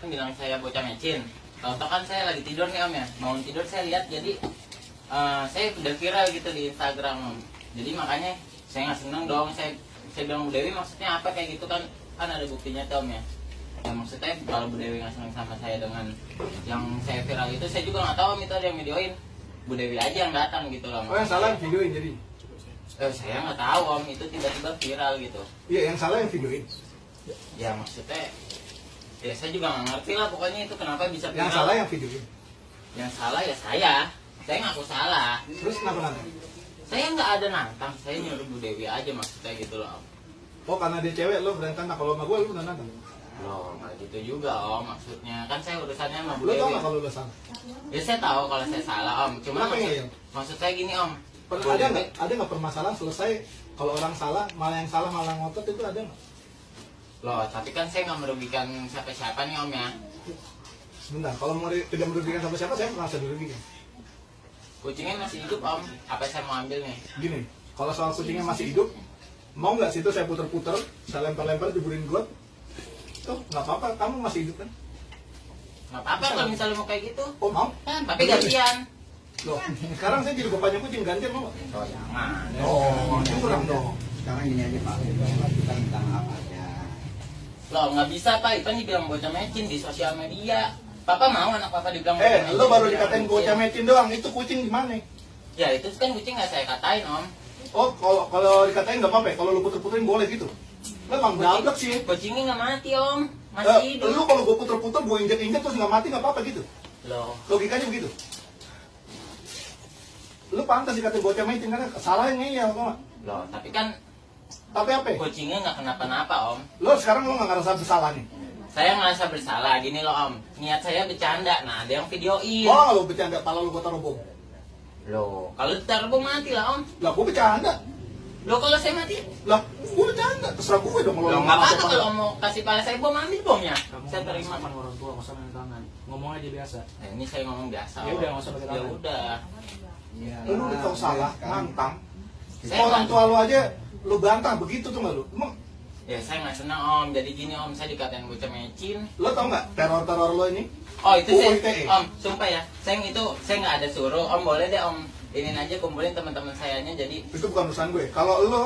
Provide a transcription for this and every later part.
bilang saya bocah mecin. Tahu-tahu kan saya lagi tidur nih om ya, mau tidur saya lihat jadi saya udah viral gitu di Instagram om. Jadi makanya saya nggak seneng dong, saya bilang Bu Dewi maksudnya apa kayak gitu kan ada buktinya tuh om ya. Ya maksudnya kalau Bu Dewi nggak seneng sama saya dengan yang saya viral itu, saya juga nggak tahu om itu ada yang videoin. Bu Dewi aja yang datang gitu loh. Oh yang salah yang videoin jadi? Saya nggak tahu om, itu tiba-tiba viral gitu. Iya yang salah yang videoin. Ya maksudnya ya saya juga nggak ngerti lah pokoknya itu kenapa bisa viral. Yang salah yang videoin. Yang salah ya saya ngaku salah. Terus kenapa nanti? Saya nggak ada nantang, saya nyuruh Bu Dewi aja maksudnya gitu loh om. Oh karena dia cewek lo berantem, nah kalau sama gue lo bener nantang. Loh nggak gitu juga om, maksudnya kan saya urusannya sama Bu Lo tau Dewi. gak kalau lo salah? Ya saya tahu kalau saya salah om, cuma Kenapa ngeyel? maksud saya gini om. Pernah Bu ada Dewi- nggak permasalahan selesai kalau orang salah malah yang salah malah ngotot itu ada nggak? Loh tapi kan saya nggak merugikan siapa-siapa nih om ya. Sebentar, kalau tidak merugikan sampai siapa saya merasa dirugikan. Kucingnya masih hidup om, apa saya mau ambil nih? Gini, kalau soal kucingnya masih hidup, mau nggak situ saya puter-puter, saya lempar-lempar jeburin got, tuh nggak apa-apa, kamu masih hidup kan? Nggak apa-apa kalau misalnya mau kayak gitu. Oh mau? Tapi gantian. Loh, sekarang saya jadi bapaknya kucing gantian mau nggak? Oh jangan. Oh, curang dong. Sekarang gini aja Pak, kita minta maaf aja. Loh nggak bisa pak, Ipan dibilang bocah mecin di sosial media. Papa mau anak papa dibilang bocah mecin? Lo baru dikatain bocah mecin doang, itu kucing gimana? Ya itu kan kucing nggak saya katain om. Oh, kalau dikatain nggak apa-apa, kalau lo puter-puterin boleh gitu. Lo emang gablek sih. Kucingnya nggak mati om, masih hidup. Lo kalau gue puter-puter, gue injek-injek terus nggak mati nggak apa-apa gitu. Loh, Logikanya begitu. Lu pantas dikatain bocah mecin karena salahnya ya, tau nggak? loh tapi kan Tapi apa? kucingnya nggak kenapa-napa om. Lo sekarang lo nggak ngerasa bersalah nih? Saya ngerasa bersalah gini loh om. Niat saya bercanda, nah ada yang videoin. Oh, lo bercanda, pala lo gue taruh bom. Loh, kalau ditaruh bom mati lah om. Lah, gue bercanda. Loh kalau saya mati? Lah, gue bercanda. Terserah gue dong kalau Loh lo nggak pakai apa-apa pala. kalau mau kasih pala saya bom, ambil bomnya. Kamu Saya terima. sama orang tua, nggak usah main tangan. Ngomong aja biasa. Nah, ini saya ngomong biasa. Ya Om. udah, nggak usah pakai Ya tangan. udah. Iya. Lu udah tau salah, nantang. Saya Orang nggak- tua lo aja lo bantah begitu tuh nggak lo? Emang Ya saya nggak senang om. Jadi gini om, saya dikatain bocah mecin. lo tau nggak teror-teror lo ini? Oh itu saya, UITE. om, sumpah ya, saya nggak ada suruh, om boleh deh om, ini aja kumpulin teman-teman sayanya, jadi Itu bukan urusan gue. Kalau lo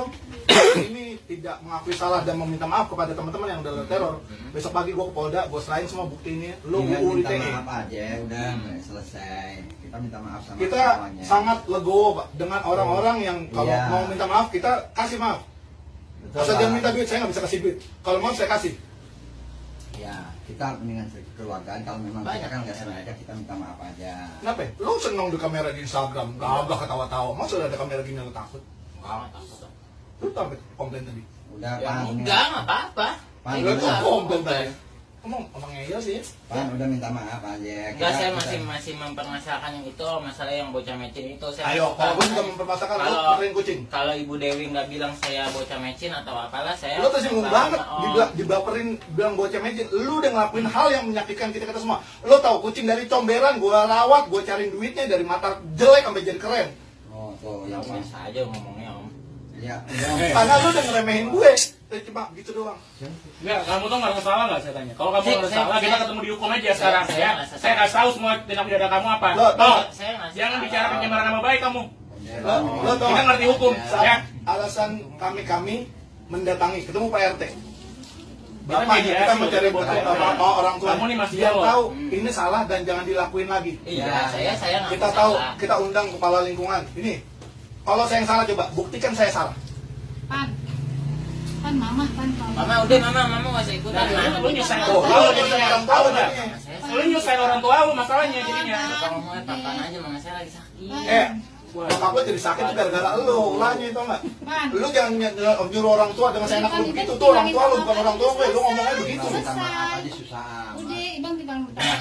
ini tidak mengakui salah dan meminta maaf kepada teman-teman yang udah lo teror, besok pagi gue ke Polda, gue serahin semua bukti ini. Lo Tinggal minta UITE. maaf aja, udah selesai. Kita minta maaf sama Kita semuanya. sangat legowo Pak dengan orang-orang yang kalau Iya. mau minta maaf kita kasih maaf. Betul, Asal Pak. jangan minta duit, saya nggak bisa kasih duit. Kalau mau saya kasih. Ya, kita mendingan kekeluargaan. Kalau memang kita Banyak. kan nggak sengaja, kita minta maaf aja. Kenapa? Lo seneng di kamera di Instagram, gagah ketawa-tawa. Masa udah ada kamera gini lo takut? nggak takut om. Lo sampai komplain tadi. Udah, Ya Pan. enggak, nggak apa-apa. Pan, Saya Lo udah. tuh juga komplain komplain. tadi. Emang ngeyel sih. Pan, udah minta maaf aja. Enggak, saya Kita- masih mempermasalahkan yang itu, masalah yang bocah mecin itu. Saya Ayo, suka. kalau gue juga mempermasakan lo Kalau- puterin kucing. Kalau Ibu Dewi nggak bilang saya bocah mecin atau apalah, saya Lo tersinggung suka banget sama om. dibaperin bilang bocah mecin. Lo udah ngelakuin hal yang menyakitkan kita semua. Lo tahu kucing dari comberan gue rawat, gue cariin duitnya dari mata jelek sampai jadi keren. Oh, tuh, Ya yang Pan. biasa aja ngomongnya om. Ya, Karena lo udah ngeremehin gue. Cuma gitu doang. Enggak, kamu tuh nggak salah nggak saya tanya? Kalau kamu Saya- nggak saya- salah, kita saya- ketemu di hukum aja sekarang saya ya. nggak salah. Saya kasih tahu semua tindak pidana kamu apa. Loh, Toh, Saya nggak jangan salah. bicara pencemaran nama baik kamu. Lo tau Kita nggak? ngerti hukum, Saat ya. alasan kami mendatangi ketemu Pak RT. Kita Bapaknya mediasi, kita mencari betul. orang tua. Kamu nih masih Dia jawab. tahu ini salah dan jangan dilakuin lagi. Iya, saya nggak Kita tahu, salah. kita undang kepala lingkungan. Ini, kalau saya yang salah coba buktikan saya salah. Pan mama. Mama udah mama nggak usah ikutan. Nah, Mama. lu nyusahin Oh, orang kalau tua, dia jadinya. orang tahu Tahu nggak? jadinya. Saya Lu nyusahin orang tua lu masalahnya jadinya. Bapak ngomongnya papan aja, mama saya lagi sakit. Bokap lo jadi sakit tuh gara-gara lo, ulahnya itu enggak. Pan. Lu jangan nyuruh orang tua dengan saya enak lu begitu tuh orang tua lu bukan orang tua gue, lu ngomongnya begitu. Kita minta maaf aja susah. Udah, Bang tinggal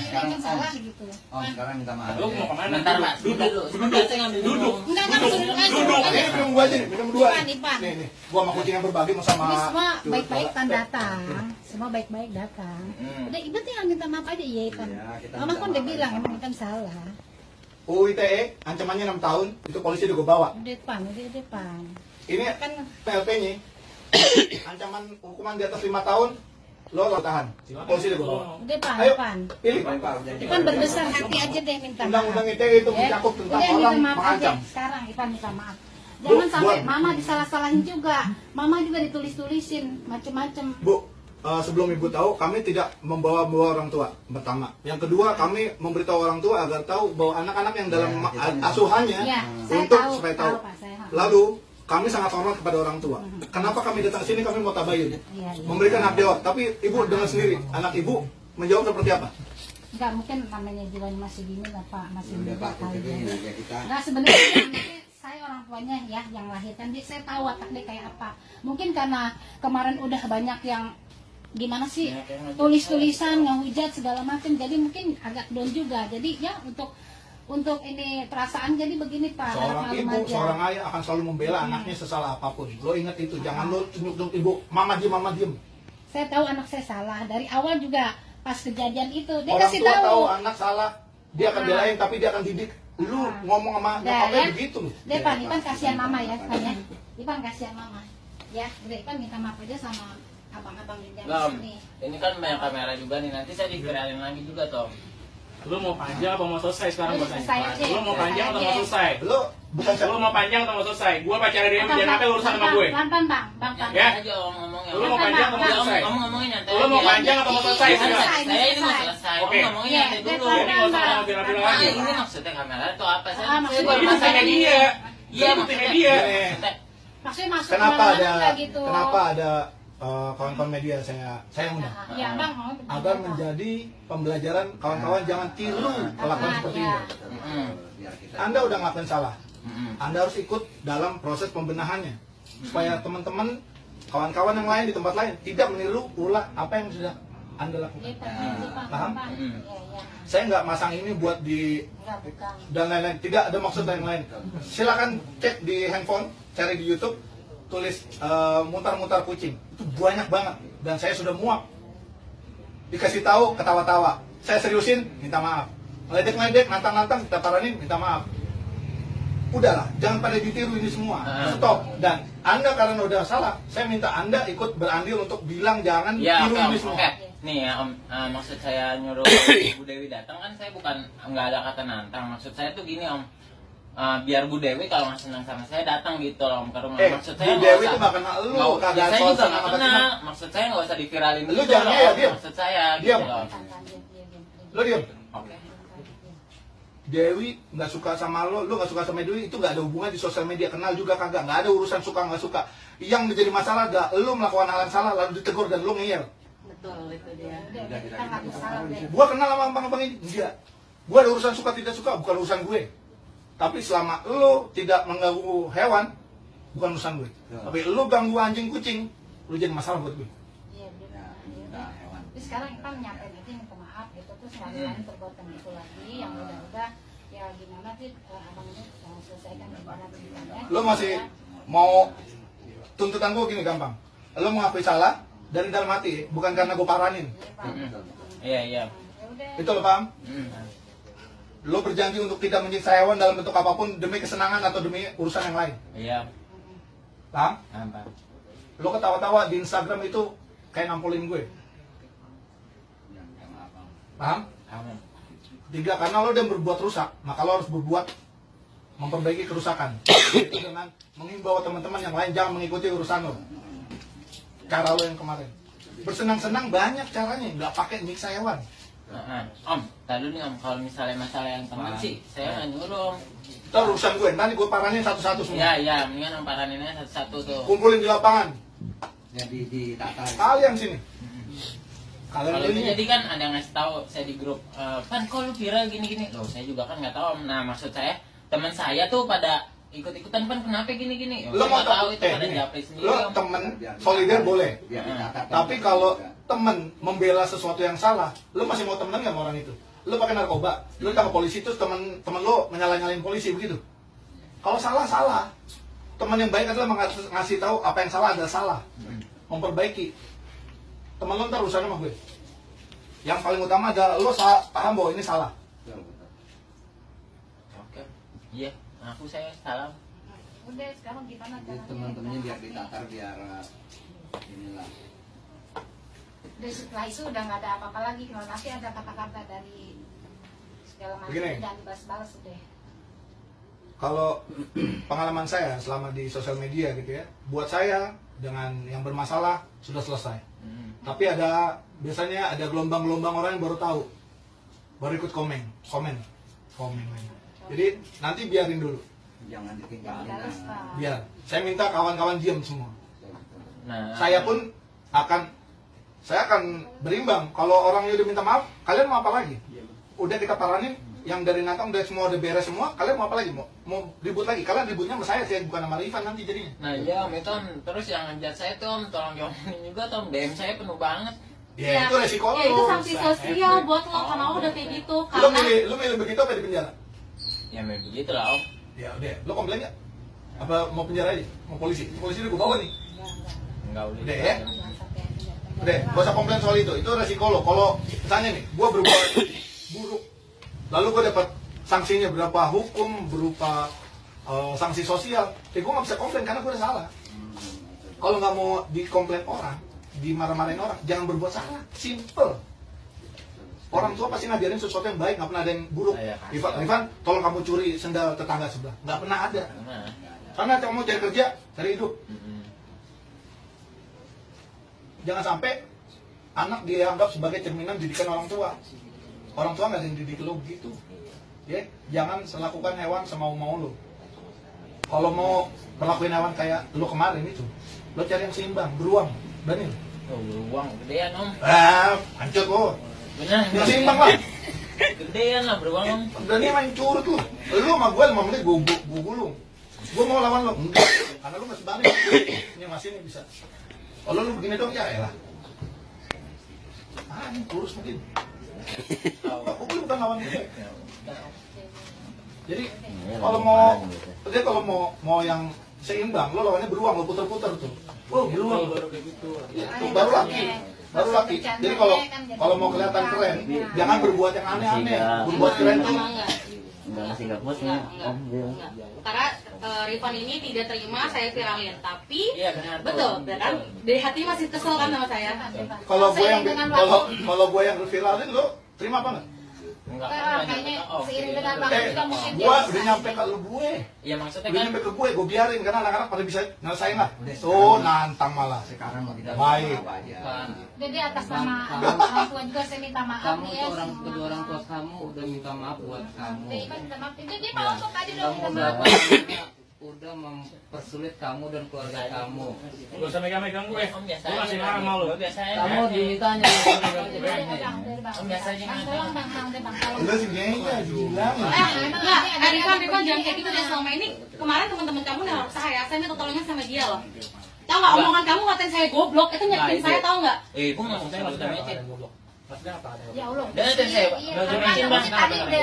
kan salah gitu. Oh, sekarang minta maaf. Lu mau kemana? Bentar pak, duduk. Sebentar saya ngambil Duduk. minum. Enggak maksudnya Ini minum gua aja nih, minum dua. Ipan, Ipan. Nih, gua sama kucing yang berbagi mau sama. Ini semua baik-baik Pan datang. Semua baik-baik datang. Udah Ibu tinggal minta maaf aja iya Pan. Iya, kita Mama minta kan udah maaf bilang aja. emang kan salah. UITE ancamannya 6 tahun, itu polisi udah gua bawa. Udah Pan, udah Pan. Ini Kan PLP-nya ancaman hukuman di atas 5 tahun Lo tahan. Polisi deh bawa. Udah pan, Ayo. pan. Pilih. Ipan berbesar hati aja deh minta maaf. Undang-undang ITE itu Ya. mencakup tentang Udah minta orang maaf aja mengancam. sekarang Ipan minta maaf. Jangan Bu, sampai buat. mama disalah-salahin juga. Mama juga ditulis-tulisin macem-macem. Bu, sebelum ibu tahu, kami tidak membawa-bawa orang tua. Pertama, yang kedua, kami memberitahu orang tua agar tahu bahwa anak-anak yang dalam asuhannya Ya, saya untuk tahu, supaya tahu. Pak, saya. Lalu kami sangat hormat kepada orang tua. Kenapa kami datang sini? Kami mau tabayun, Iya, iya. memberikan hak jawab. Tapi ibu dengar sendiri, anak ibu menjawab seperti apa? Enggak mungkin namanya jiwanya masih gini lah Pak, masih Udah muda Pak, kali jadi ya. aja kita. Enggak sebenarnya nanti saya orang tuanya ya yang lahirkan dia, saya tahu watak dia kayak apa. Mungkin karena kemarin udah banyak yang gimana sih tulis-tulisan ngehujat segala macam, jadi mungkin agak down juga. Jadi ya untuk ini perasaan jadi begini Pak. Seorang harap ibu, maklum aja. seorang ayah akan selalu membela anaknya sesalah apapun. Lo ingat itu, jangan lo tunjuk ibu, mama diem. Saya tahu anak saya salah dari awal juga pas kejadian itu dia Orang kasih tua tahu tahu. anak salah, dia akan belain, tapi dia akan didik. Lu ngomong sama Udah, nyokapnya ya. begitu loh. Deh Pan, Ipan kasihan mama ya, Pan ya. Ipan kasihan mama. Ya, udah Ipan minta maaf aja sama abang-abang di dalam Bang, sini. ini kan banyak kamera juga nih, nanti saya diviralin lagi juga toh. Lu mau panjang apa mau selesai sekarang gua Selesai tanya? aja. Lu mau panjang atau mau Selesai selesai? Lo bukan Lu mau panjang atau mau selesai? Gua pacaran dia Bang, jangan apa urusan sama gue. Bang, Bang. Ya. Aja om ngomongnya. Lu mau panjang atau mau selesai? Om ngomongin nanti. Lu mau aja. panjang atau mau selesai? Iya, Sekarang? selesai. Saya ini mau selesai. Om Oke. ngomongin Iya, nanti dia dulu. pelan-pelan, Jadi nggak usah Bang. bilang-bilang Nah, lagi. ini maksudnya kamera itu apa? Saya Ah, maksudnya baru Ini masalah buktinya ini. dia. Iya, Ini buktinya dia. Maksudnya masuk kenapa kemana-mana ada nggak gitu. kawan-kawan media saya undang Iya, Bang. mau agar Bang. menjadi pembelajaran kawan-kawan jangan tiru kelakuan seperti ini. Biar kita. Anda udah ngelakuin salah, Mm-mm. Anda harus ikut dalam proses pembenahannya supaya teman-teman kawan-kawan yang lain di tempat lain tidak meniru ulah apa yang sudah Anda lakukan. Iya, Pak. Iya, Pak. Paham? Bang. Mm. Iya, iya. Saya nggak masang ini buat di Enggak, bukan. dan lain-lain, tidak ada maksud lain-lain. Silakan cek di handphone, cari di YouTube, tulis mutar-mutar kucing, itu banyak banget dan saya sudah muak. Dikasih tahu ketawa-tawa, saya seriusin minta maaf, meledek-ledek, nantang-nantang kita paranin minta maaf. Udahlah, jangan pada ditiru ini semua, stop. Dan Anda karena udah salah, saya minta Anda ikut berandil untuk bilang jangan Ya, tiru oke, ini semua. oke. Nih ya, Om, maksud saya nyuruh Bu Dewi datang kan saya bukan nggak ada kata nantang. Maksud saya tuh gini Om, biar Bu Dewi kalau nggak senang sama saya datang gitu loh Om ke rumah. Maksud saya Bu nggak Dewi usah- tuh gak kenal lu, nggak- kagak ya, saya soal juga sama nggak apa kenal. cuma. Maksud saya nggak usah diviralin Lu gitu jangan, loh, ya, Om. diam. Maksud saya Diam. gitu loh. Lo diem. Oke. Dewi nggak suka sama lo nggak suka sama Dewi, itu nggak ada hubungan di sosial media, kenal juga kagak, nggak ada urusan suka nggak suka. Yang menjadi masalah gak lo melakukan hal yang salah lalu ditegur dan lo ngeyel. Betul itu dia. Udah, kita nggak salah deh. Gua kenal sama abang-abang ini, enggak. Gua ada urusan suka tidak suka, bukan urusan gue. Tapi selama lo tidak mengganggu hewan, bukan urusan gue. Tapi lo ganggu anjing kucing, lo jadi masalah buat gue. Iya, bener. Nah, hewan. Tapi sekarang kita nyampe gitu minta maaf gitu, terus nggak ngelain perbuatan itu lagi yang udah ya gimana sih abang ini selesaikan gimana begini. Lo masih mau tuntutan gue gini gampang. Lo mengakui salah dari dalam hati, bukan karena gue paranin. Iya, iya. Ya udah. Itu lo paham? Mm. Lo berjanji untuk tidak menyiksa hewan dalam bentuk apapun demi kesenangan atau demi urusan yang lain. Iya. Paham? Apa? Lo ketawa-tawa di Instagram itu kayak nampolin gue. Paham? Apa? 3, karena lo udah berbuat rusak, maka lo harus berbuat memperbaiki kerusakan. Itu dengan mengimbau teman-teman yang lain jangan mengikuti urusan lo. Cara lo yang kemarin. Bersenang-senang banyak caranya, nggak pakai nyiksa hewan. Om, tadi nih Om, kalau misalnya masalah yang teman sih, saya nggak nyuruh Om. Itu urusan gue, nanti gue paranin satu-satu semua. Iya, iya, mendingan Om paraninnya satu-satu tuh. Kumpulin di lapangan. Jadi ditata. Kalian sini. Kalian Kalau itu ini. jadi kan ada yang ngasih tahu saya di grup, Pan kok lu viral gini-gini. Loh, saya juga kan nggak tahu Om. Nah, maksud saya teman saya tuh pada ikut-ikutan Pan kenapa gini-gini. Lo Saya mau nggak tahu itu pada gini, japri sendiri lo Om. temen solidar boleh. Biar ditata. Tapi kalau temen membela sesuatu yang salah, lo masih mau temenan nggak sama orang itu? Lo pakai narkoba, lo ditangkap polisi terus temen lo menyalah-nyalain polisi begitu. Kalau salah salah, teman yang baik adalah ngasih tahu apa yang salah adalah salah, memperbaiki. Temen lo ntar urusan sama gue. Yang paling utama adalah lo paham bahwa ini salah. Oke. Iya, aku saya salam. Udah sekarang gimana Jadi caranya? teman-temannya biar ditatar biar inilah. Terus setelah itu udah nggak ada apa-apa lagi, kalau nanti ada kata-kata dari segala macam Begini. dan balas-balas udah. Kalau pengalaman saya selama di sosial media gitu ya, buat saya dengan yang bermasalah sudah selesai. Tapi biasanya ada gelombang-gelombang orang yang baru tahu, baru ikut komen. Jadi nanti biarin dulu, Jangan ditinggalin. Balas, Pak. biar. Saya minta kawan-kawan diam semua. Nah, Saya pun akan berimbang. Kalau orangnya udah minta maaf, kalian mau apa lagi? Udah kita paranin, yang dari Natang udah semua udah beres semua, kalian mau apa lagi? Mau ribut lagi? Kalian ributnya sama saya bukan sama Rifan nanti jadinya. nah iya Om itu Om. Terus yang ngejat saya tuh Om, tolong diomongin juga tuh Om. DM saya penuh banget. Ya, itu resiko Ya itu lo. sanksi sosial buat lo karena lo udah kayak gitu. Lu Karena milih begitu apa di penjara? Ya memang begitu lah Om. Ya udah, lo komplain nggak? Apa mau penjara aja? Mau polisi? Polisi udah gue bawa nih. Enggak boleh. Udah ya? Udah, gak usah komplain soal itu resiko lo. Kalau misalnya nih, gue berbuat buruk, lalu gue dapat sanksinya berupa hukum, berupa sanksi sosial, gue gak bisa komplain karena gue udah salah. Kalau nggak mau dikomplain orang, dimarah-marahin orang, jangan berbuat salah. Simple. Orang tua pasti ngajarin sesuatu yang baik, nggak pernah ada yang buruk. Rifan, tolong kamu curi sendal tetangga sebelah. Nggak pernah ada. Nah, Karena kamu cari kerja, cari hidup. Jangan sampai anak dianggap sebagai cerminan didikan orang tua. Orang tua nggak ada yang didik lo begitu. Ya, jangan lakukan hewan semau-mau lo. Kalau mau perlakuin hewan kayak lo kemarin itu, lo cari yang seimbang, beruang, berani. oh, beruang gedean Om. Hancur lo. Benar. Yang seimbang lah. Gedean lah beruang Om. Berani main curut lo. Lo sama gue 5 menit gue gulung. Gue mau lawan lo, enggak. Karena lo masih balik. Ini masih ini bisa. Kalau lu begini dong, ya elah. Ini kurus mungkin. Gue bukan lawan gue. Jadi kalau mau yang seimbang, lo lawannya beruang, lo puter-puter tuh. Oh, beruang. Itu baru laki. Jadi kalau mau kelihatan keren, jangan berbuat yang aneh-aneh. Berbuat keren tuh. enggak. Karena Rifan ini tidak terima saya viralin, tapi Iya benar. betul, ya kan? Dari hati masih kesel kan sama saya. Kalau gue yang viralin, lo terima apa nggak? Enggak. Kayaknya seiring dengan waktu juga mungkin Gue udah nyampe ke lu gue. Iya maksudnya Udah kan nyampe ke gue biarin karena anak-anak pada bisa nyelesain lah. Tuh nantang malah. Sekarang mau kita Baik. apa aja. kan. jadi atas nama orang tua juga saya minta maaf Kamu nih tuh kedua orang tua kamu udah minta maaf buat kamu. Ivan minta maaf. Jadi mau untuk tadi dong Kamu minta udah maaf. udah mempersulit kamu dan keluarga kamu. Gak usah megang-megang gue. Om biasa Gue aja. masih marah sama lu. Gue biasa aja. Kamu ditanya Om biasa aja Bang, tolong bang, tolong. Lu sih gengnya bilang. Enggak, Rifan jangan kayak gitu deh. Selama ini kemarin teman-teman kamu nelfon saya minta tolongnya sama dia loh. Tahu nggak omongan kamu ngatain saya goblok itu nyakitin saya, tahu nggak? Gue ngomong saya maksudnya mecin. Ya Allah. Dan nanti saya Iya, mecin bang. tadi ada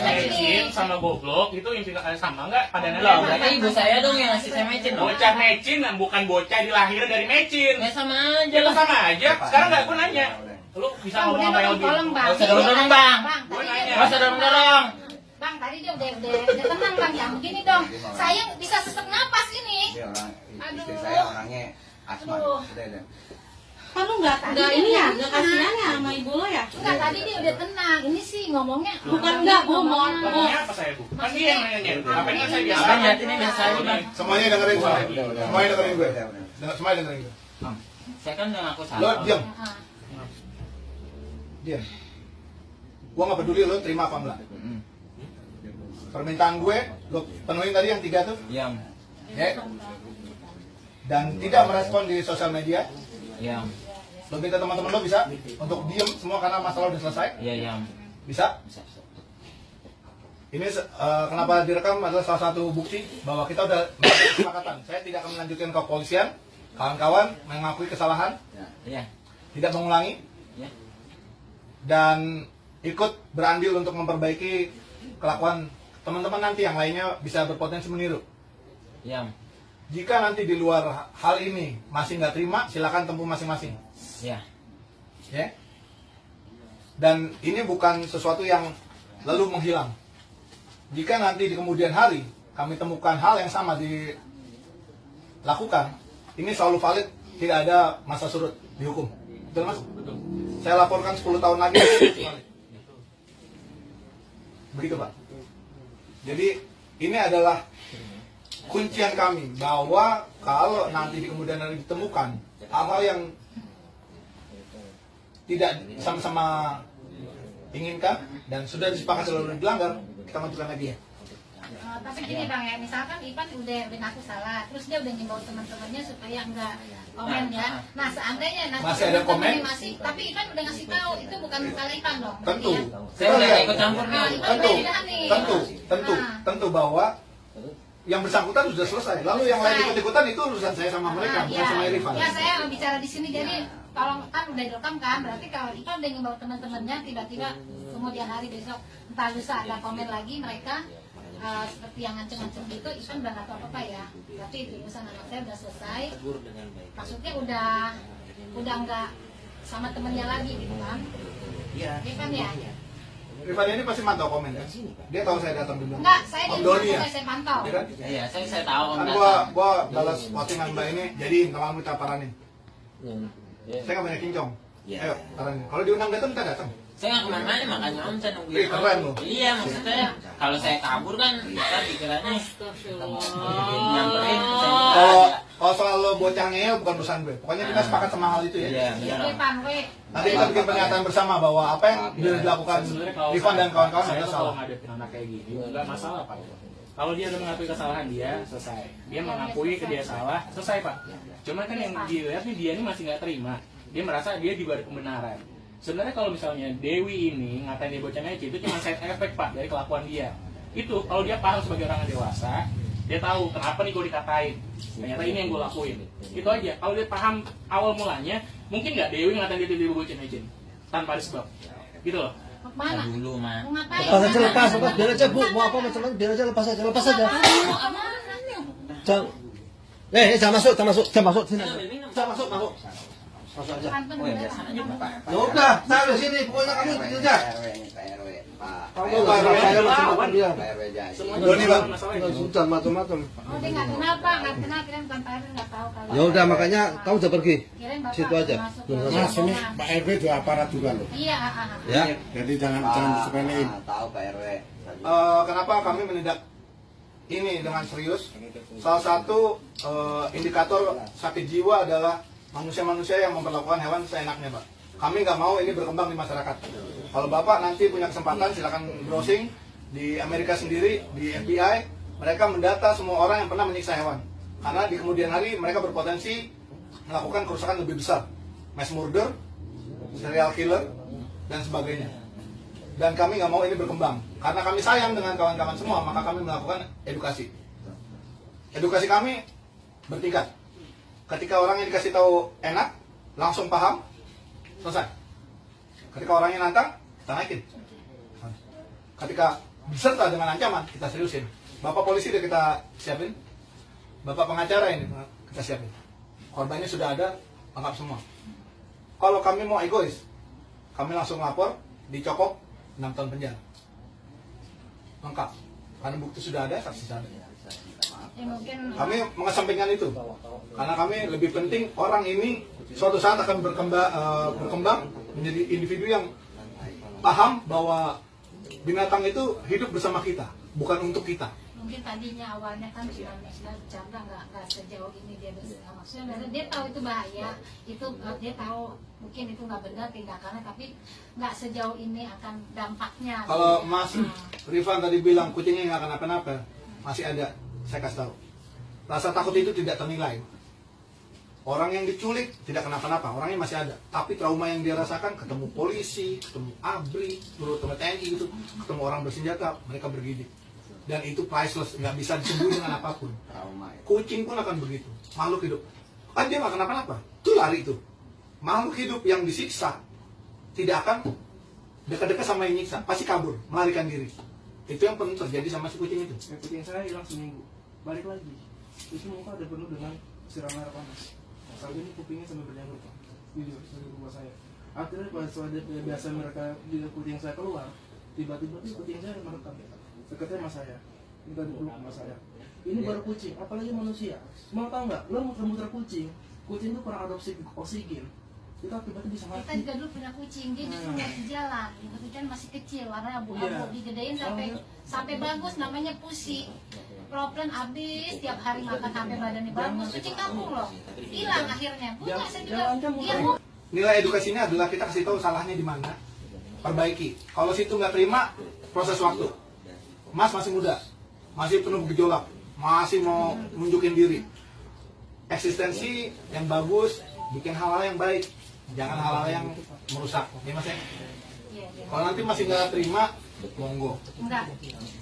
Mecin nih. sama goblok itu sama nggak? Pada Loh, berarti ibu saya dong yang ngasih saya mecin dong. Bocah mecin, bukan bocah dilahirin dari mecin. Ya sama aja Ya lah. sama aja. Sekarang nggak gue nanya. Lu bisa Bang, ngomong udah apa dong, yang tolong bang. Gak usah dorong-dorong bang. Bang, Gue tadi nanya. dia Gak usah dorong-dorong. Bang, tadi dia udah tenang bang, ya begini dong. Saya bisa sesak napas ini. Dia orang istri Aduh. saya orangnya asma. Aduh. Udah. Kan lu nggak ini ya, nggak kasihan ya sama ibu lo ya? Enggak, tadi dia udah tenang. Ini sih ngomongnya. Bukan enggak, Bu, mohon. Ngomongnya apa saya, Bu? Kan dia yang nanya. Apa yang saya biasa? Abang lihat ini biasa aja bang. Semuanya dengerin gue. Semuanya dengerin gue. Semuanya dengerin gue. Saya kan udah ngaku Lo salah. diam. Ah. Diam. Gue gak peduli lo terima apa enggak. Permintaan gue, lo penuhin tadi yang 3 tuh. Iya. Ya. Dan tidak merespon di sosial media. Iya. Lo minta teman-teman lo bisa untuk diem semua karena masalah udah selesai. Iya iya. Bisa? Bisa. Ini kenapa direkam adalah salah satu bukti bahwa kita udah melakukan kesepakatan. Saya tidak akan melanjutkan ke kepolisian. Kawan-kawan mengakui kesalahan, Iya. tidak mengulangi, Iya. dan ikut berandil untuk memperbaiki kelakuan teman-teman nanti yang lainnya bisa berpotensi meniru. Iya. Jika nanti di luar hal ini masih nggak terima, silakan tempuh masing-masing. Iya. Ya. Dan ini bukan sesuatu yang lalu menghilang. Jika nanti di kemudian hari kami temukan hal yang sama dilakukan, ini selalu valid, tidak ada masa surut di hukum. Betul Mas? Saya laporkan 10 tahun lagi. Begitu Pak. Jadi ini adalah kuncian kami bahwa kalau nanti di kemudian hari ditemukan hal-hal yang tidak sama-sama inginkan dan sudah disepakati lalu dilanggar, kita majukan lagi ya. Tapi gini Bang ya, misalkan Ipan udah ngaku salah, terus dia udah ngimbau teman-temannya supaya enggak komen ya. Nah seandainya nanti Masih ada komen? masih, tapi Ipan udah ngasih tahu itu bukan salah Ipan dong. Tentu. Ya. Saya udah ikut campur nih. Tentu bahwa yang bersangkutan sudah selesai. Lalu yang lain ikut-ikutan itu urusan saya sama mereka, bukan sama Irfan. Ya saya bicara di sini jadi kalau kan udah direkam kan, berarti kalau Ipan udah ngimbau teman-temannya tiba-tiba kemudian hari besok entah lusa ada komen lagi mereka seperti yang ngancem-ngancem gitu, Ipan udah nggak tahu apa-apa ya. Berarti itu urusan anak saya udah selesai. Maksudnya udah nggak sama temennya lagi gitu kan? Iya. Ipan ya. Rifan ini pasti mantau komen kan? Dia tahu saya datang dulu. Enggak, saya di Om rumah Doni ya? saya pantau. Iya kan? Iya, saya tahu Om Kan datang. gua balas postingan Mbak ini, jadi kalau kita paranin. Saya nggak banyak kincong. Ayo, paranin. Kalau diundang datang kita datang. Saya nggak kemana-mana, makanya Om saya nungguin. Ih, keren loh. Iya, maksudnya kalau saya kabur kan kita pikirannya nyamperin. Kalau soal lo bocah ngeyel bukan urusan gue. Pokoknya kita sepakat sama hal itu ya. Iya, Iya, benar. Ipan, we. Nanti kita bikin pernyataan bersama bahwa apa yang sudah dilakukan Sebenarnya kalau Rifan dan kawan-kawan saya adalah tuh kalau salah. ngadepin anak kayak gini nggak masalah Pak. Kalau dia udah mengakui kesalahan dia, selesai. Dia mengakui ke dia salah, selesai Pak. Cuman kan yang dilihat nih dia ini masih nggak terima. Dia merasa dia juga ada kebenaran. Sebenarnya kalau misalnya Dewi ini ngatain dia bocah ngece itu cuma side effect Pak dari kelakuan dia. Itu kalau dia paham sebagai orang yang dewasa, dia tahu kenapa nih gue dikatain. Ternyata ini yang gue lakuin. Itu aja. Kalau dia paham awal mulanya, mungkin nggak Dewi ngatain dia bocah ngece tanpa ada sebab. Gitu loh. Mau kemana? Dulu mah. Mau ngapain? Lepas aja, lepas, biar aja Bu, mau apa macam-macam, biar aja lepas aja, lepas aja. Jangan, jangan masuk, sini. Bisa masuk. Masuk aja. Kantor beneran. Ya udah, saya di sini, pokoknya kamu itu aja. Kamu nggak ada saya macam-macam dia. Doni Bang. Sudah macam-macam. Oh dia nggak kenal Pak, nggak kenal, kirain bukan Pak RW, nggak tahu kalau. Ya udah, makanya kamu udah pergi. Kirain Bapak Situ aja. masuk Tuh, ke Mas, ini rombongan. Pak RW juga aparat juga loh. Iya, Ya. Jadi jangan disepelein. Tahu Pak RW. Kenapa kami menindak ini dengan serius? Salah satu indikator sakit jiwa adalah manusia-manusia yang memperlakukan hewan seenaknya, Pak. Kami nggak mau ini berkembang di masyarakat. Kalau Bapak nanti punya kesempatan, silakan browsing di Amerika sendiri, di FBI, mereka mendata semua orang yang pernah menyiksa hewan. Karena di kemudian hari mereka berpotensi melakukan kerusakan lebih besar, mass murder, serial killer, dan sebagainya. Dan kami nggak mau ini berkembang. Karena kami sayang dengan kawan-kawan semua, maka kami melakukan edukasi. Edukasi kami bertingkat. Ketika orang yang dikasih tahu enak, langsung paham, selesai. Ketika orangnya nantang, kita naikin. Ketika beserta dengan ancaman, kita seriusin. Bapak polisi udah kita siapin, bapak pengacara ini kita siapin. Korbannya sudah ada, lengkap semua. Kalau kami mau egois, kami langsung lapor, dicokok 6 tahun penjara. Lengkap. Karena bukti sudah ada, saksi sudah ada. Ya mungkin. Kami mengesampingkan itu karena kami lebih penting orang ini suatu saat akan berkembang menjadi individu yang paham bahwa binatang itu hidup bersama kita, bukan untuk kita. Mungkin tadinya awalnya kan sudah bercanda nggak sejauh ini dia bersama. Maksudnya dia tahu itu bahaya, itu dia tahu mungkin itu nggak benar tindakannya, tapi nggak sejauh ini akan dampaknya. Kalau Mas Rifan tadi bilang kucingnya nggak kenapa-napa, masih ada. Saya kasih tahu, rasa takut itu tidak ternilai. Orang yang diculik tidak kenapa-napa, orangnya masih ada. Tapi trauma yang dia rasakan, ketemu polisi, ketemu ABRI, ketemu TNI itu, ketemu orang bersenjata, mereka bergidik. Dan itu priceless, nggak bisa disembuhin dengan apapun. Kucing pun akan begitu, makhluk hidup. Kan dia nggak kenapa-napa, itu lari itu. Makhluk hidup yang disiksa tidak akan dekat-dekat sama yang nyiksa, pasti kabur, melarikan diri. Itu yang pernah terjadi sama si kucing itu. Kucing saya hilang seminggu, balik lagi. Terus muka udah penuh dengan siram air panas. Saat ini kupingnya sampai berjanggut, Pak. Jujur, dari rumah saya. Akhirnya pas biasa mereka kucing saya keluar, tiba-tiba kucing saya merekam. Dekatnya sama saya, minta dipeluk sama saya. Ini baru kucing, apalagi manusia. Mau tahu nggak? Lo muter-muter kucing itu kurang adopsi oksigen. Itu akibatnya bisa Kita mati. juga dulu punya kucing, dia justru nggak di jalan. Kebetulan masih kecil, warna abu-abu, Iya. digedein sampai bagus, namanya Pusi. Proplan habis, tiap hari makan sampai badannya bagus, kucing kampung loh. Hilang akhirnya. Punya saya juga. Iya, Bu. Nilai edukasinya adalah kita kasih tahu salahnya di mana, perbaiki. Kalau situ nggak terima, proses waktu. Mas masih muda, masih penuh gejolak, masih mau nunjukin diri. Eksistensi yang bagus, bikin hal-hal yang baik, jangan hal-hal yang merusak. Ya Mas ya? Iya, iya. Kalau nanti masih nggak terima, monggo. Enggak,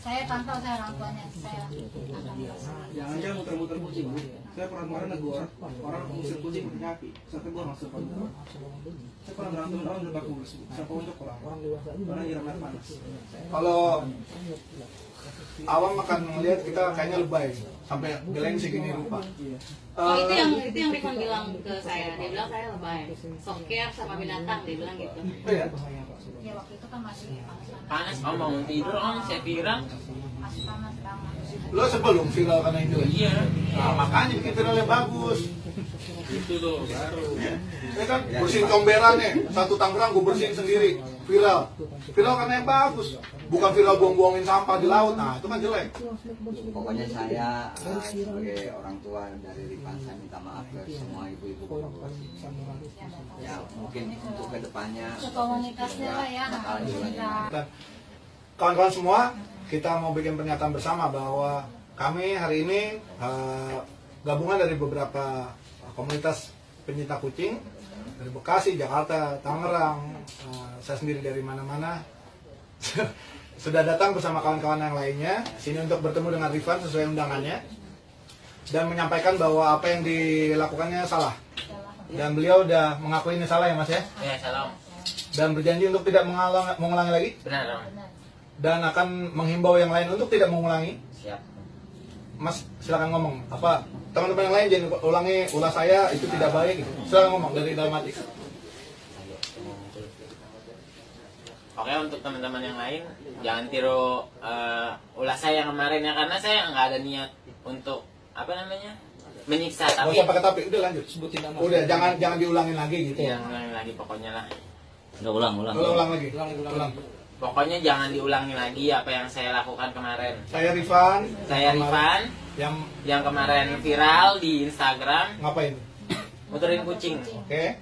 saya pantau saya orang tuanya, saya akan berusaha. Jangan muter-muter kucing. Saya pernah kemarin negor orang ngusir kucing pakai kaki. Saya tegur masuk pantau. Saya pernah berantem orang udah bagus. Saya pojok orang. Karena nyiram air panas. Kalau awam akan melihat kita kayaknya lebay, sampai geleng segini rupa. Oh, itu yang Rifan bilang ke saya. Dia bilang saya lebay. Soft care sama binatang, dia bilang gitu. Iya. Ya waktu itu kan masih panas-panas, Panas, om mau tidur, om saya viral. masih panas banget. Lo sebelum viral karena itu. Iya. Nah, makanya bikin viral yang bagus. Itu tuh baru. Saya kan bersihin comberan nih, satu Tangerang gue bersihin sendiri, viral. Viral karena yang bagus, bukan viral buang-buangin sampah di laut. Nah itu kan jelek. Pokoknya saya sebagai orang tua dari Rifan, saya minta maaf ke semua ibu-ibu bapak-bapak. Ya mungkin untuk kedepannya Komunitasnya lah ya, bakal diulangi. Dan kawan-kawan semua, kita mau bikin pernyataan bersama bahwa kami hari ini gabungan dari beberapa komunitas pencinta kucing dari Bekasi, Jakarta, Tangerang, saya sendiri dari mana-mana sudah datang bersama kawan-kawan yang lainnya sini untuk bertemu dengan Rifan sesuai undangannya dan menyampaikan bahwa apa yang dilakukannya salah dan beliau udah mengakui ini salah ya Mas ya, Ya, salam. dan berjanji untuk tidak mengulangi lagi Benar, om. dan akan menghimbau yang lain untuk tidak mengulangi. Siap. Mas silakan ngomong apa teman-teman yang lain jangan ulangi ulah saya itu tidak baik gitu. Silakan ngomong dari dalam hati. Oke, untuk teman-teman yang lain jangan tiru ulah saya yang kemarin ya, karena saya nggak ada niat untuk apa namanya menyiksa, Gak tapi usah pakai tapi udah lanjut. Sebutin nama. Udah jangan diulangin lagi gitu. yang lagi pokoknya lah. Ulang lagi. Ulang. Pokoknya jangan diulangi lagi apa yang saya lakukan kemarin. Saya Rifan. Saya Rifan yang kemarin viral di Instagram Ngapain? muterin kucing. Oke.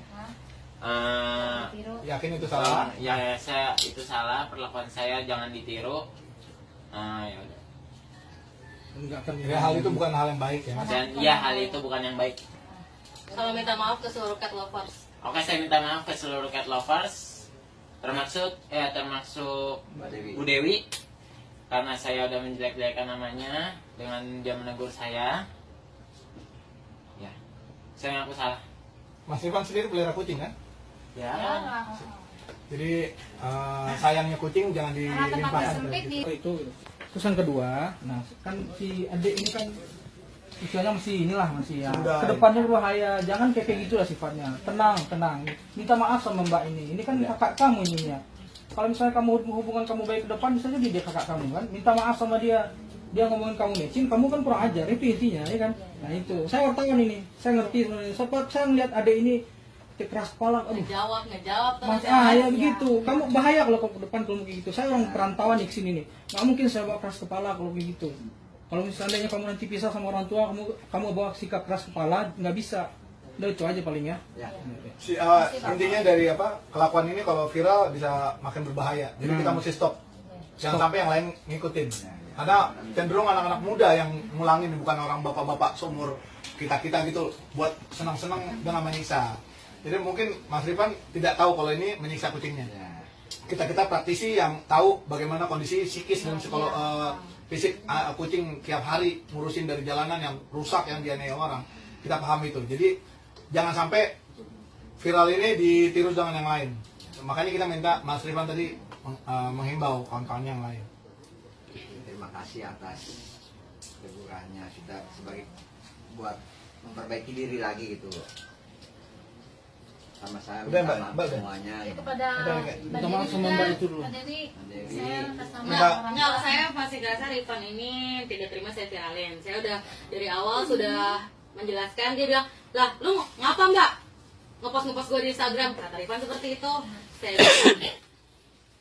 Yakin itu salah? Ya, saya itu salah, perlakuan saya jangan ditiru. Ya udah. Ya, hal itu bukan hal yang baik ya. Dan ya hal itu bukan yang baik. Kalau minta maaf ke seluruh cat lovers. Oke, saya minta maaf ke seluruh cat lovers, termasuk Bu Dewi, karena saya udah menjelek-jelekan namanya dengan dia menegur saya. Ya, saya ngaku salah. Mas Rifan sendiri pelihara kucing kan? Ya, Jadi sayangnya kucing jangan Karena tempatnya dilimpahkan. sempit di Itu. Terus yang kedua, nah kan si adik ini kan usianya masih ya Sudah, kedepannya berbahaya. Jangan kayak gitu lah sifatnya. Tenang. Minta maaf sama mbak ini. Ini kan kakak kamu ini ya. Kalau misalnya kamu hubungan kamu baik ke depan, bisa jadi dia kakak kamu kan. Minta maaf sama dia. Dia ngomongin kamu mecin, kamu kan kurang ajar. Itu intinya, ya kan. Nah itu. Saya wartawan ini. Saya ngerti sebenarnya. Saya ngeliat adik ini keras kepala. Aduh. Ngejawab tuh. Ya begitu. Kamu bahaya kalau ke depan kalau kayak gitu. Saya orang perantauan di sini nih. Nggak mungkin saya bawa keras kepala kalau kayak gitu. Kalau misalnya kamu nanti pisah sama orang tua, kamu bawa sikap keras kepala, nggak bisa. Udah itu aja paling ya. Intinya dari kelakuan ini kalau viral bisa makin berbahaya. Jadi kita mesti stop. Jangan sampai yang lain ngikutin. Karena cenderung anak-anak muda yang ngulangin, bukan orang bapak-bapak seumur kita gitu buat senang-senang dengan menyiksa. Jadi mungkin Mas Rifan tidak tahu kalau ini menyiksa kucingnya. Kita praktisi yang tahu bagaimana kondisi psikis dan fisik kucing tiap hari ngurusin dari jalanan yang rusak, yang dianiaya orang. Kita paham itu. Jadi jangan sampai viral ini ditiru dengan yang lain. Makanya kita minta Mas Rifan tadi menghimbau kawan-kawan yang lain. Terima kasih atas tegurannya sudah sebagai buat memperbaiki diri lagi gitu loh. Sama saya Udah, minta maaf Mbak. semuanya. itu pada Minta maaf sama Mbak itu dulu. Mbak Dewi, Dewi. saya atas nama Enggak. orang Enggak, tua. saya masih ngerasa Rifan ini tidak terima saya viralin. Saya udah dari awal sudah menjelaskan, dia bilang, lah lu ngapa mbak? ngepost gue di Instagram, kata Rifan seperti itu. Saya bilang,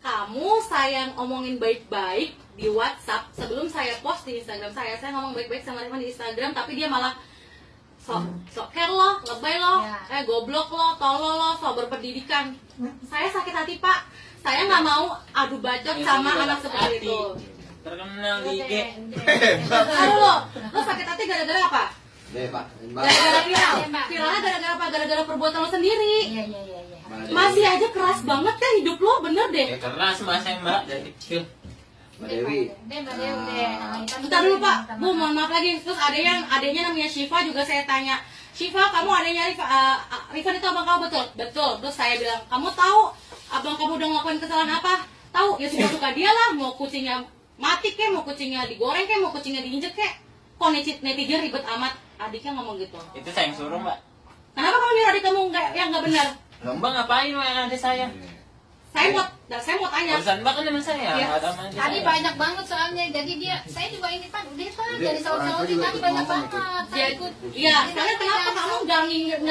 kamu sayang omongin baik-baik di WhatsApp, sebelum saya post di Instagram saya ngomong baik-baik sama Rifan di Instagram, tapi dia malah sok care lo, lebay lo, goblok lo, tolol lo, sok berpendidikan. Saya sakit hati Pak, saya nggak mau adu bacot sama anak seperti itu. Terkenal di IG. Aduh lo sakit hati gara-gara apa? Deh Pak, Gara-gara viralnya gara-gara apa? Gara-gara perbuatan lo sendiri. Masih aja keras banget kan hidup lo, bener deh. Ya keras mas saya mbak dari kecil. Mbak Dewi. Bentar dulu Pak, Bu mohon maaf lagi. Terus adanya namanya Syifa juga saya tanya, Syifa kamu adanya Rifan itu abang kamu betul? Betul. Terus saya bilang, kamu tahu abang kamu udah ngelakuin kesalahan apa? Tahu, ya suka dia lah. Mau kucingnya mati kek, mau kucingnya digoreng kek, mau kucingnya diinjek kek. Kok netizen ribet amat? Adiknya ngomong gitu. Itu saya yang suruh mbak. Kenapa kamu nyuruh adik kamu yang nggak benar? Mbak ngapain yang ada saya? Saya mau tanya. Urusan mbak kan sama saya. Ya. Nggak ada sama aja Tadi saya. banyak banget soalnya, jadi saya juga ini Pak, udah Pak, jadi saud-saudi tadi banyak banget. Saya ikut. Iya, sekarang kenapa kamu nggak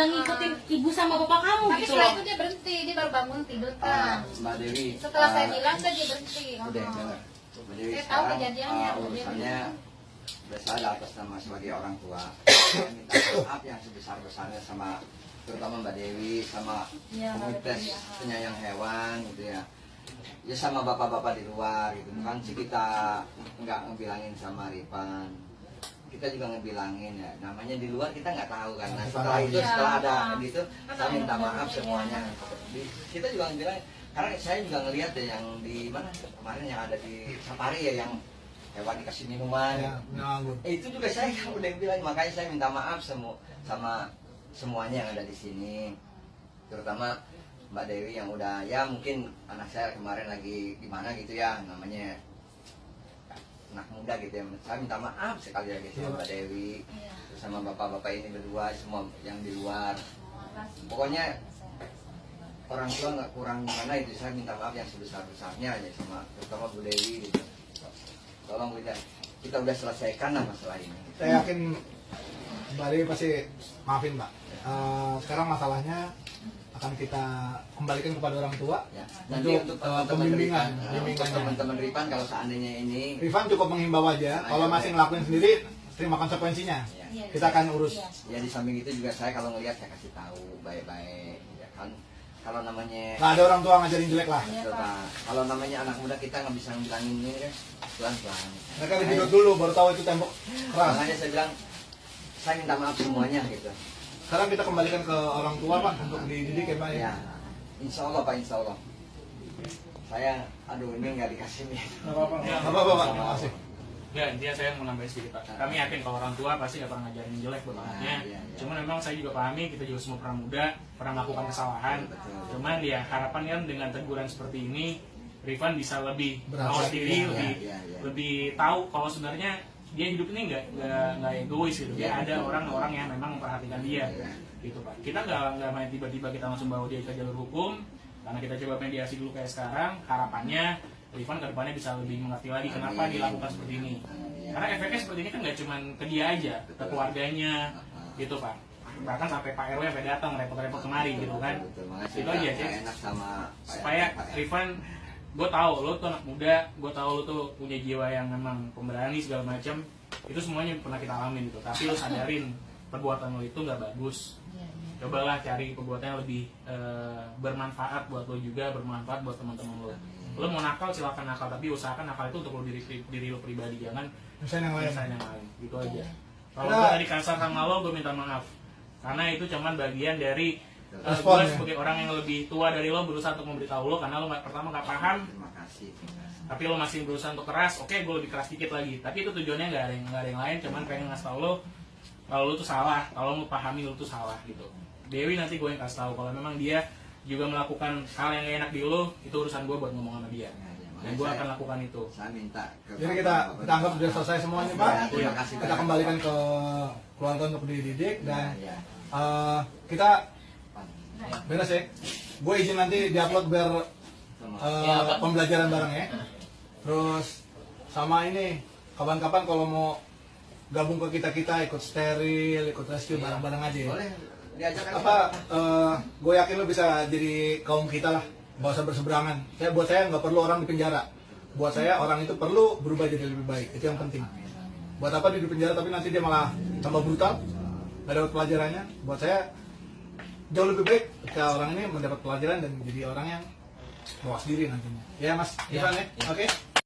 ngikutin ibu sama bapak kamu Tapi gitu setelah loh? itu dia berhenti, dia baru bangun tidur kan. Mbak Dewi. Setelah saya bilang dia berhenti. Udah dengar. Mbak Dewi, Saya tahu sekarang, kejadiannya. urusannya bersalah atas nama sebagai orang tua. Saya minta maaf yang sebesar-besarnya sama terutama Mbak Dewi, sama komunitas penyayang hewan gitu ya. Ya sama bapak-bapak di luar gitu kan sih, kita nggak ngebilangin sama Rifan, kita juga ngebilangin ya, namanya di luar kita nggak tahu kan. Nah, setelah itu setelah ada gitu saya minta maaf semuanya. Kita juga ngebilangin karena saya juga ngelihat ya yang di mana kemarin yang ada di safari ya, yang hewan dikasih minuman itu juga saya udah bilang, makanya saya minta maaf sama semuanya yang ada di sini, terutama Mbak Dewi yang udah ya mungkin anak saya kemarin lagi gimana gitu ya, namanya anak muda gitu ya. Saya minta maaf sekali lagi sama Mbak Dewi, terus sama bapak-bapak ini berdua, semua yang di luar. Pokoknya orang tua nggak kurang mana itu, saya minta maaf yang sebesar-besarnya aja sama terutama Bu Dewi gitu. Tolong kita udah selesaikan lah masalah ini. Saya yakin Mbak Dewi pasti maafin Mbak. Sekarang masalahnya akan kita kembalikan kepada orang tua Ya. Nanti untuk pembimbingan. untuk teman-teman Rifan kalau seandainya ini Rifan cukup menghimbau aja, kalau masih ngelakuin sendiri terima konsekuensinya. ya, Kita akan urus. ya di samping itu juga saya kalau ngelihat saya kasih tahu baik-baik ya kan, kalau namanya Nggak ada orang tua ngajarin jelek lah. coba, kalau namanya anak muda kita nggak bisa bilangin ini kan pelan-pelan. Mereka dijedot dulu baru tahu itu tembok keras. Makanya saya bilang saya minta maaf semuanya gitu. Sekarang kita kembalikan ke orang tua Pak untuk dididik ya Pak ya. Ya, insya Allah Pak, insya Allah. Saya, aduh ini nggak dikasih nih. Nggak apa-apa. Nggak apa-apa Pak, terima kasih. Ya, intinya saya mau nambahin sedikit Pak. Kami yakin kalau orang tua pasti gak pernah ngajarin jelek buat anaknya. Iya. Cuman memang saya juga pahami, kita juga semua pernah muda, pernah melakukan kesalahan. Betul. Cuman ya harapan kan dengan teguran seperti ini, Rifan bisa lebih Berasa. mawas diri, Iya. lebih tahu kalau sebenarnya dia hidup ini nggak egois gitu. Dia Iya, ada betul. orang-orang yang memang memperhatikan dia, gitu Pak. Kita nggak main tiba-tiba kita langsung bawa dia ke jalur hukum, karena kita coba mediasi dulu kayak sekarang. Harapannya Rifan ke depannya bisa lebih mengerti lagi kenapa dilakukan seperti ini. Karena efeknya seperti ini kan nggak cuma ke dia aja, ke keluarganya, gitu Pak. Bahkan sampai Pak RW sampai datang repot-repot kemari gitu kan. Betul, makanya Itu saya aja nggak sih. enak sama Supaya Rifan, gue tahu lo tuh anak muda, gue tahu lo tuh punya jiwa yang memang pemberani segala macam. Itu semuanya pernah kita alamin gitu. Tapi lo sadarin perbuatan lo itu nggak bagus. Cobalah cari perbuatan yang lebih bermanfaat buat lo juga, bermanfaat buat teman-teman lo. Lo mau nakal silakan nakal, tapi usahakan nakal itu untuk lo diri lo pribadi, jangan Misalnya yang lain. usahain yang lain. Gitu aja. Kalau Nah. gue tadi kasar sama lo, gue minta maaf. Karena itu cuman bagian dari gue Respon, ya. sebagai orang yang lebih tua dari lo berusaha untuk memberitahu lo karena lo pertama nggak paham, Terima kasih. tapi lo masih berusaha untuk keras. Oke, gue lebih keras dikit lagi, tapi itu tujuannya nggak ada yang lain, cuman pengen ngasih tau lo kalau lo tuh salah, kalau lo pahami lo tuh salah gitu. Dewi nanti gue yang kasih tahu kalau memang dia juga melakukan hal yang gak enak di lo, itu urusan gue buat ngomong sama dia, dan gue akan lakukan itu. Saya minta ke Jadi kita anggap sudah selesai semuanya Pak. Ya, terima kasih Kita banyak. kembalikan ke keluarga untuk dididik dan ya. kita beres ya. Gue izin nanti diupload biar pembelajaran bareng ya. Terus sama ini kapan-kapan kalau mau gabung ke kita ikut steril, ikut rescue bareng-bareng aja ya. Boleh. diajak gue yakin lo bisa jadi kaum kita lah, gak usah berseberangan. Buat saya nggak perlu orang di penjara. Buat saya orang itu perlu berubah jadi lebih baik, itu yang penting. Buat apa dia di penjara tapi nanti dia malah tambah brutal, nggak dapat pelajarannya. Buat saya jauh lebih baik ketika orang ini mendapat pelajaran dan jadi orang yang mawas diri nantinya. Ya Mas Ivan ya, oke.